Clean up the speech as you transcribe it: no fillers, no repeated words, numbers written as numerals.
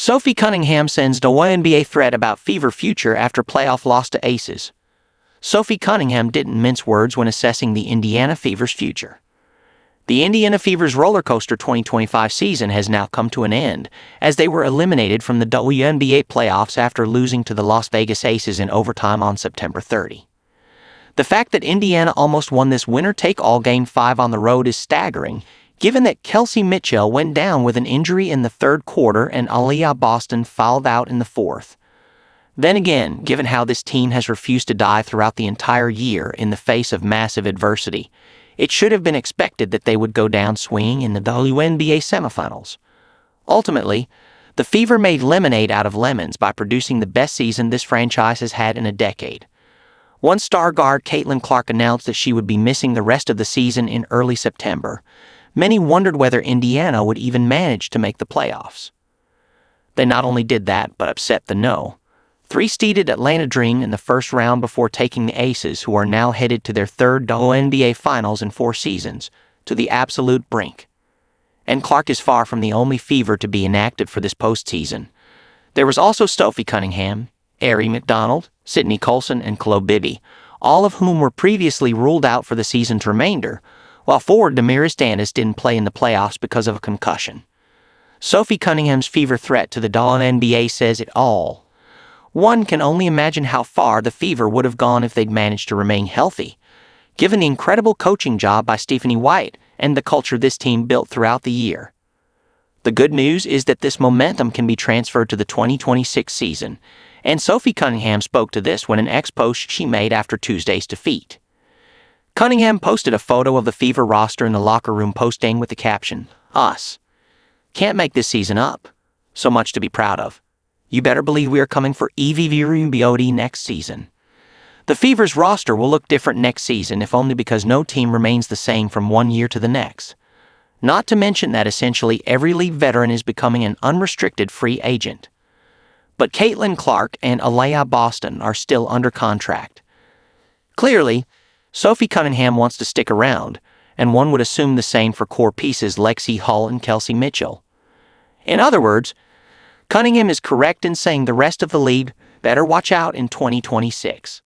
Sophie Cunningham sends WNBA threat about Fever future after playoff loss to Aces. Sophie Cunningham didn't mince words when assessing the Indiana Fever's future. The Indiana Fever's rollercoaster 2025 season has now come to an end, as they were eliminated from the WNBA playoffs after losing to the Las Vegas Aces in overtime on September 30. The fact that Indiana almost won this winner-take-all Game 5 on the road is staggering, given that Kelsey Mitchell went down with an injury in the third quarter and Aliyah Boston fouled out in the fourth. Then again, given how this team has refused to die throughout the entire year in the face of massive adversity, it should have been expected that they would go down swinging in the WNBA Semifinals. Ultimately, the Fever made lemonade out of lemons by producing the best season this franchise has had in a decade. Once star guard Caitlin Clark announced that she would be missing the rest of the season in early September, many wondered whether Indiana would even manage to make the playoffs. They not only did that, but upset the three-seeded Atlanta Dream in the first round before taking the Aces, who are now headed to their third WNBA Finals in 4 seasons, to the absolute brink. And Clark is far from the only Fever to be inactive for this postseason. There was also Sophie Cunningham, Aari McDonald, Sydney Colson, and Chloe Bibby, all of whom were previously ruled out for the season's remainder, while forward Damaris Danis didn't play in the playoffs because of a concussion. Sophie Cunningham's Fever threat to the WNBA says it all. One can only imagine how far the Fever would have gone if they'd managed to remain healthy, given the incredible coaching job by Stephanie White and the culture this team built throughout the year. The good news is that this momentum can be transferred to the 2026 season, and Sophie Cunningham spoke to this when an ex-post she made after Tuesday's defeat. Cunningham posted a photo of the Fever roster in the locker room posting with the caption, "Us. Can't make this season up. So much to be proud of. You better believe we are coming for EVVRUBOD next season." The Fever's roster will look different next season, if only because no team remains the same from one year to the next. Not to mention that essentially every league veteran is becoming an unrestricted free agent. But Caitlin Clark and Aliyah Boston are still under contract. Clearly, Sophie Cunningham wants to stick around, and one would assume the same for core pieces Lexi Hull and Kelsey Mitchell. In other words, Cunningham is correct in saying the rest of the league better watch out in 2026.